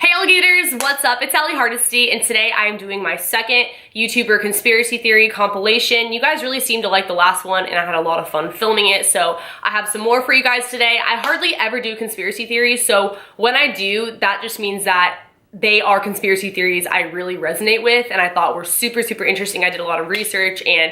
Hey alligators, what's up? It's Allie Hardesty, and today I am doing my second YouTuber conspiracy theory compilation. You guys really seemed to like the last one, and I had a lot of fun filming it, so I have some more for you guys today. I hardly ever do conspiracy theories, so when I do, that just means that they are conspiracy theories I really resonate with, and I thought were super interesting. I did a lot of research, and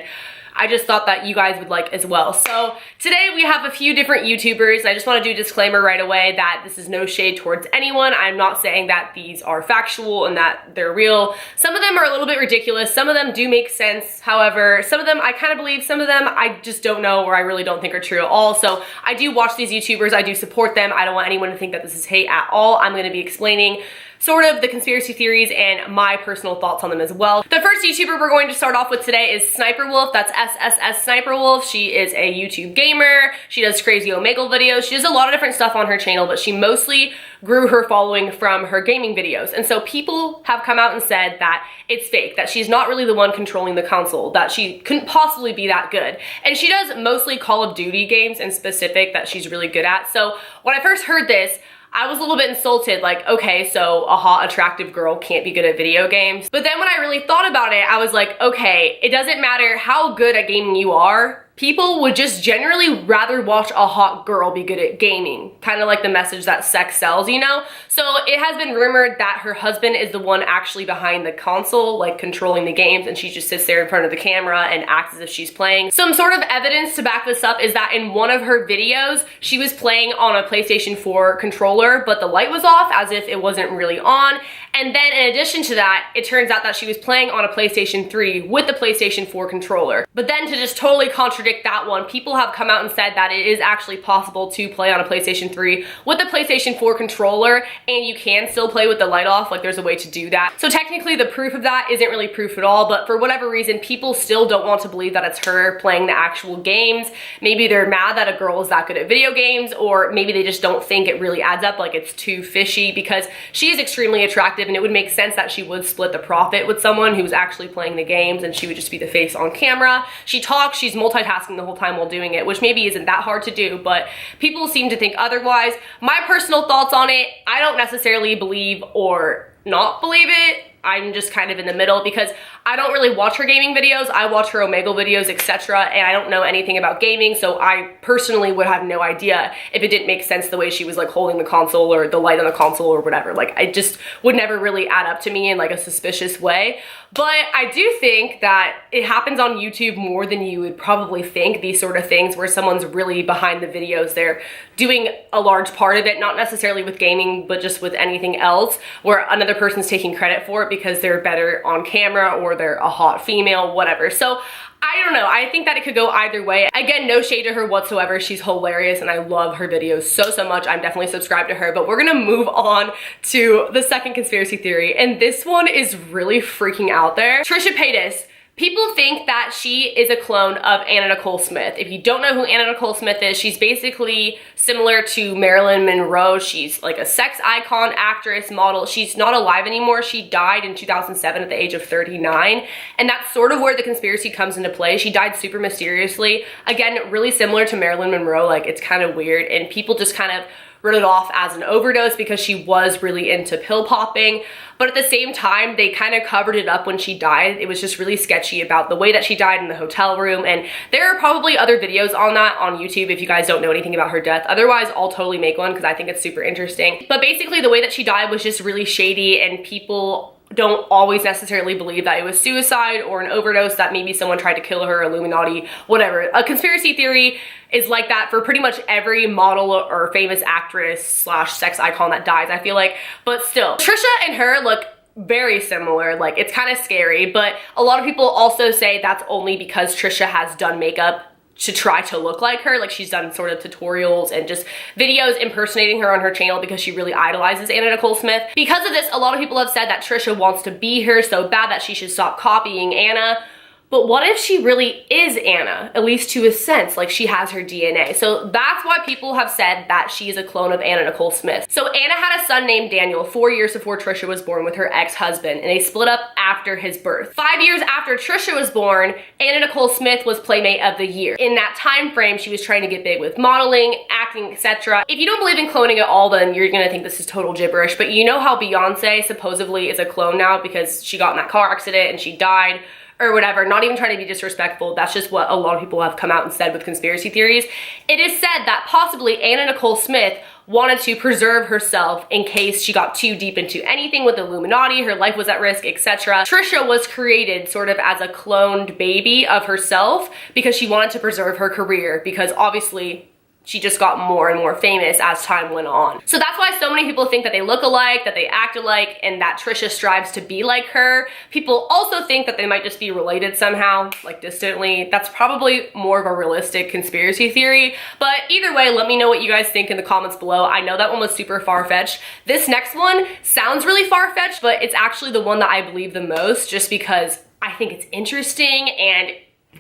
I just thought that you guys would like as well. So today we have a few different YouTubers. I just want to do a disclaimer right away that this is no shade towards anyone. I'm not saying that these are factual and that they're real. Some of them are a little bit ridiculous. Some of them do make sense. However, some of them I kind of believe, some of them I just don't know or I really don't think are true at all. So I do watch these YouTubers. I do support them. I don't want anyone to think that this is hate at all. I'm going to be explaining sort of the conspiracy theories and my personal thoughts on them as well. The first YouTuber we're going to start off with today is Sssniperwolf. That's Sssniperwolf. She is a YouTube gamer. She does crazy Omegle videos. She does a lot of different stuff on her channel, but she mostly grew her following from her gaming videos. And so people have come out and said that it's fake, that she's not really the one controlling the console, that she couldn't possibly be that good. And she does mostly Call of Duty games in specific that she's really good at. So when I first heard this, I was a little bit insulted, like, okay, so a hot, attractive girl can't be good at video games. But then when I really thought about it, I was like, okay, it doesn't matter how good at gaming you are, people would just generally rather watch a hot girl be good at gaming. Kind of like the message that sex sells, you know? So it has been rumored that her husband is the one actually behind the console, like controlling the games, and she just sits there in front of the camera and acts as if she's playing. Some sort of evidence to back this up is that in one of her videos, she was playing on a PlayStation 4 controller, but the light was off as if it wasn't really on. And then in addition to that, it turns out that she was playing on a PlayStation 3 with the PlayStation 4 controller. But then to just totally contradict that one, people have come out and said that it is actually possible to play on a PlayStation 3 with the PlayStation 4 controller, and you can still play with the light off. Like, there's a way to do that. So technically the proof of that isn't really proof at all, but for whatever reason, people still don't want to believe that it's her playing the actual games. Maybe they're mad that a girl is that good at video games, or maybe they just don't think it really adds up, like it's too fishy, because she is extremely attractive and it would make sense that she would split the profit with someone who's actually playing the games and she would just be the face on camera. She talks, she's multitasking the whole time while doing it, which maybe isn't that hard to do, but people seem to think otherwise. My personal thoughts on it, I don't necessarily believe or not believe it. I'm just kind of in the middle because I don't really watch her gaming videos. I watch her Omegle videos, etc., and I don't know anything about gaming, so I personally would have no idea if it didn't make sense the way she was like holding the console or the light on the console or whatever. Like, I just would never really add up to me in like a suspicious way. But I do think that it happens on YouTube more than you would probably think, these sort of things where someone's really behind the videos. They're doing a large part of it, not necessarily with gaming, but just with anything else, where another person's taking credit for it because they're better on camera or they're a hot female, whatever. So I don't know, I think that it could go either way. Again, no shade to her whatsoever. She's hilarious and I love her videos so much. I'm definitely subscribed to her, but we're gonna move on to the second conspiracy theory, and this one is really freaking out there. Trisha Paytas. People think that she is a clone of Anna Nicole Smith. If you don't know who Anna Nicole Smith is, she's basically similar to Marilyn Monroe. She's like a sex icon, actress, model. She's not alive anymore. She died in 2007 at the age of 39. And that's sort of where the conspiracy comes into play. She died super mysteriously. Again, really similar to Marilyn Monroe. Like, it's kind of weird. And people just kind of wrote it off as an overdose because she was really into pill popping. But at the same time, they kind of covered it up when she died. It was just really sketchy about the way that she died in the hotel room. And there are probably other videos on that on YouTube if you guys don't know anything about her death. Otherwise, I'll totally make one because I think it's super interesting. But basically, the way that she died was just really shady, and people don't always necessarily believe that it was suicide or an overdose, that maybe someone tried to kill her, Illuminati, whatever. A conspiracy theory is like that for pretty much every model or famous actress slash sex icon that dies, I feel like. But still, Trisha and her look very similar. Like, it's kind of scary, but a lot of people also say that's only because Trisha has done makeup to try to look like her. Like, she's done sort of tutorials and just videos impersonating her on her channel because she really idolizes Anna Nicole Smith. Because of this, a lot of people have said that Trisha wants to be her so bad that she should stop copying Anna. But what if she really is Anna, at least to a sense, like she has her DNA? So that's why people have said that she is a clone of Anna Nicole Smith. So Anna had a son named Daniel 4 years before Trisha was born with her ex-husband, and they split up after his birth. 5 years after Trisha was born, Anna Nicole Smith was Playmate of the Year. In that time frame, she was trying to get big with modeling, acting, etc. If you don't believe in cloning at all, then you're gonna think this is total gibberish, but you know how Beyonce supposedly is a clone now because she got in that car accident and she died, or whatever, not even trying to be disrespectful. That's just what a lot of people have come out and said with conspiracy theories. It is said that possibly Anna Nicole Smith wanted to preserve herself in case she got too deep into anything with the Illuminati, her life was at risk, etc. Trisha was created sort of as a cloned baby of herself because she wanted to preserve her career, because obviously she just got more and more famous as time went on. So that's why so many people think that they look alike, that they act alike, and that Trisha strives to be like her. People also think that they might just be related somehow, like distantly. That's probably more of a realistic conspiracy theory. But either way, let me know what you guys think in the comments below. I know that one was super far-fetched. This next one sounds really far-fetched, but it's actually the one that I believe the most, just because I think it's interesting and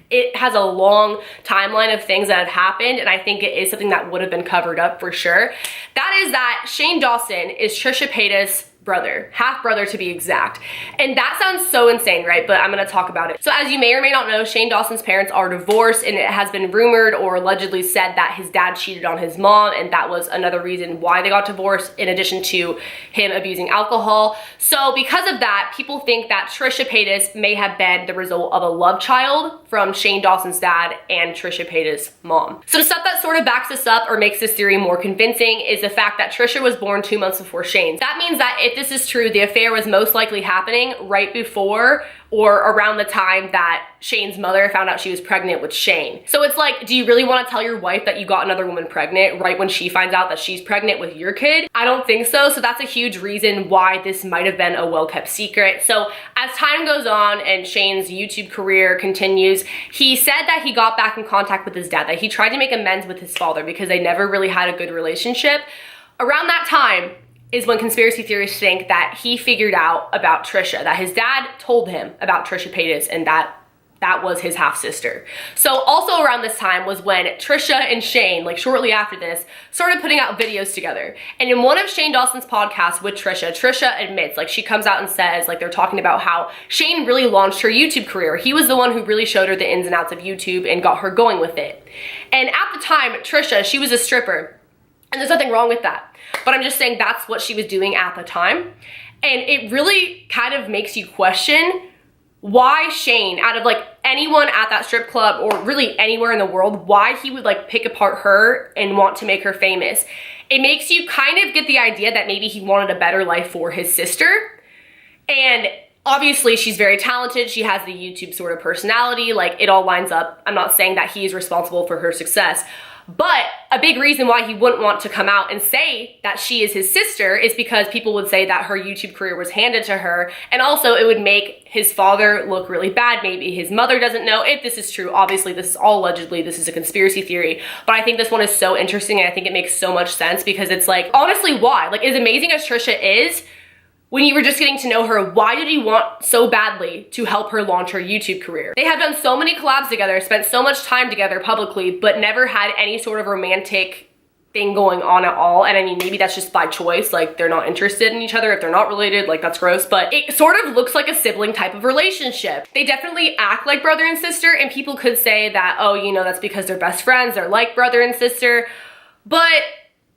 it has a long timeline of things that have happened, and I think it is something that would have been covered up for sure. That is that Shane Dawson is Trisha Paytas' brother, half brother to be exact. And that sounds so insane, right? But I'm gonna talk about it. So as you may or may not know, Shane Dawson's parents are divorced, and it has been rumored or allegedly said that his dad cheated on his mom, and that was another reason why they got divorced, in addition to him abusing alcohol. So because of that, people think that Trisha Paytas may have been the result of a love child from Shane Dawson's dad and Trisha Paytas' mom. Some stuff that sort of backs this up or makes this theory more convincing is the fact that Trisha was born 2 months before Shane. That means that if this is true, the affair was most likely happening right before or around the time that Shane's mother found out she was pregnant with Shane. So it's like, do you really want to tell your wife that you got another woman pregnant right when she finds out that she's pregnant with your kid? I don't think so. So that's a huge reason why this might have been a well-kept secret. So as time goes on and Shane's YouTube career continues, he said that he got back in contact with his dad, that he tried to make amends with his father because they never really had a good relationship. Around that time is when conspiracy theorists think that he figured out about Trisha, that his dad told him about Trisha Paytas, and that was his half-sister. So also around this time was when Trisha and Shane, like shortly after this, started putting out videos together. And in one of Shane Dawson's podcasts with Trisha, Trisha admits, like she comes out and says, like they're talking about how Shane really launched her YouTube career. He was the one who really showed her the ins and outs of YouTube and got her going with it. And at the time, Trisha, she was a stripper. And there's nothing wrong with that. But I'm just saying that's what she was doing at the time. And it really kind of makes you question why Shane, out of like anyone at that strip club or really anywhere in the world, why he would like pick apart her and want to make her famous. It makes you kind of get the idea that maybe he wanted a better life for his sister. And obviously she's very talented. She has the YouTube sort of personality. Like it all lines up. I'm not saying that he is responsible for her success. But a big reason why he wouldn't want to come out and say that she is his sister is because people would say that her YouTube career was handed to her, and also it would make his father look really bad. Maybe his mother doesn't know if this is true. Obviously, this is all allegedly, this is a conspiracy theory, but I think this one is so interesting and I think it makes so much sense because it's like, honestly, why? Like, as amazing as Trisha is, when you were just getting to know her, why did he want so badly to help her launch her YouTube career? They have done so many collabs together, spent so much time together publicly, but never had any sort of romantic thing going on at all. And I mean, maybe that's just by choice, like they're not interested in each other if they're not related, like that's gross, but it sort of looks like a sibling type of relationship. They definitely act like brother and sister, and people could say that, oh, you know, that's because they're best friends, they're like brother and sister, but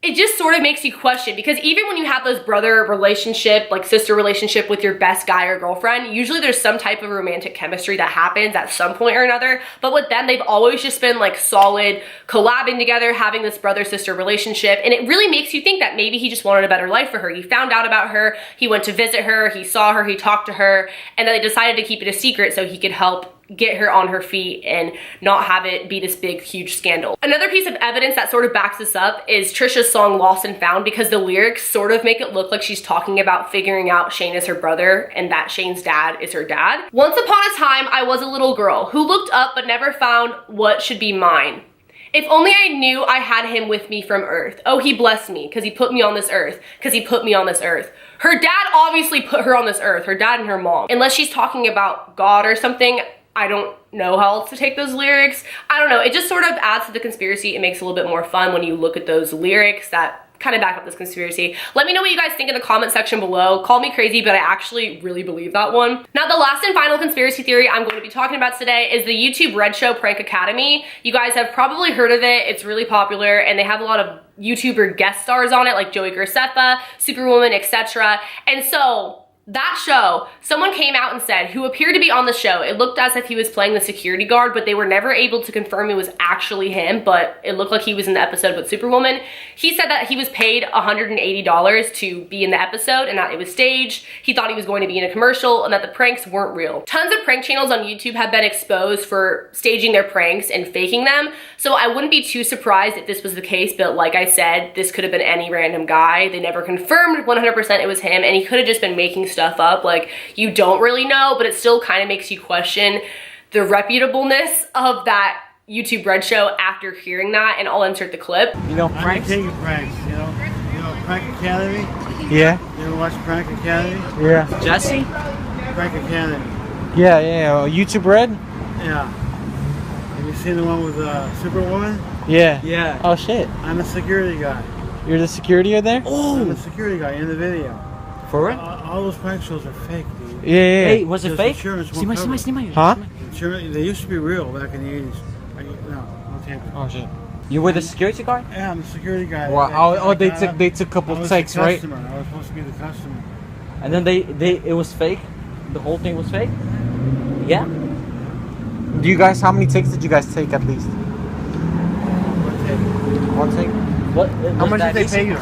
it just sort of makes you question, because even when you have those brother relationship, like sister relationship with your best guy or girlfriend, usually there's some type of romantic chemistry that happens at some point or another. But with them, they've always just been like solid, collabing together, having this brother-sister relationship. And it really makes you think that maybe he just wanted a better life for her. He found out about her, he went to visit her, he saw her, he talked to her, and then they decided to keep it a secret so he could help get her on her feet and not have it be this big, huge scandal. Another piece of evidence that sort of backs this up is Trisha's song Lost and Found, because the lyrics sort of make it look like she's talking about figuring out Shane is her brother and that Shane's dad is her dad. Once upon a time, I was a little girl who looked up but never found what should be mine. If only I knew I had him with me from earth. Oh, he blessed me because he put me on this earth, because he put me on this earth. Her dad obviously put her on this earth, her dad and her mom. Unless she's talking about God or something, I don't know how else to take those lyrics. I don't know, it just sort of adds to the conspiracy. It makes it a little bit more fun when you look at those lyrics that kind of back up this conspiracy. Let me know what you guys think in the comment section below. Call me crazy, but I actually really believe that one. Now, the last and final conspiracy theory I'm going to be talking about today is the YouTube Red Show Prank Academy. You guys have probably heard of it. It's really popular, and they have a lot of YouTuber guest stars on it, like Joey Graceffa, Superwoman, etc. And so that show, someone came out and said, who appeared to be on the show, it looked as if he was playing the security guard, but they were never able to confirm it was actually him, but it looked like he was in the episode with Superwoman. He said that he was paid $180 to be in the episode and that it was staged. He thought he was going to be in a commercial and that the pranks weren't real. Tons of prank channels on YouTube have been exposed for staging their pranks and faking them, so I wouldn't be too surprised if this was the case, but like I said, this could have been any random guy. They never confirmed 100% it was him, and he could have just been making stuff up. Like, you don't really know, but it still kind of makes you question the reputableness of that YouTube Red Show after hearing that, and I'll insert the clip. You know, pranks? I'm taking pranks, you know Prank Academy? Yeah. You ever watch Prank Academy? Yeah. Jesse? Prank Academy. Yeah. YouTube Red? Yeah. Have you seen the one with Superwoman? Yeah. Yeah. Oh shit. I'm a security guy. You're the security there? Oh! I'm a security guy in the video. For real? All those prank shows are fake, dude. Yeah. Hey, was it Because fake? insurance won't cover it. Huh? They used to be real back in the 80s. No tape. Oh shit. You were the security guard? Yeah, I'm a security guy. Wow. They took a couple takes, right? I was supposed to be the customer. And then it was fake? The whole thing was fake? Yeah? Do you guys, how many takes did you guys take at least? One take? What? How much did they pay you?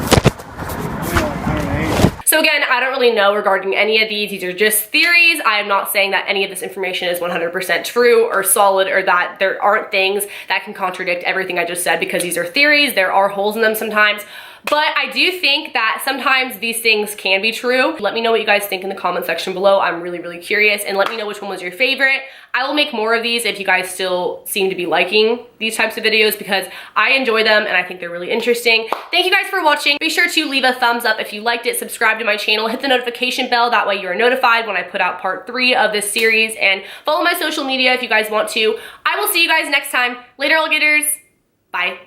So again, I don't really know regarding any of these are just theories. I am not saying that any of this information is 100% true or solid, or that there aren't things that can contradict everything I just said, because these are theories. There are holes in them sometimes. But I do think that sometimes these things can be true. Let me know what you guys think in the comment section below. I'm really, really curious, and let me know which one was your favorite. I will make more of these if you guys still seem to be liking these types of videos, because I enjoy them and I think they're really interesting. Thank you guys for watching. Be sure to leave a thumbs up if you liked it, subscribe to my channel, hit the notification bell. That way you are notified when I put out part 3 of this series, and follow my social media if you guys want to. I will see you guys next time. Later, alligators. Bye.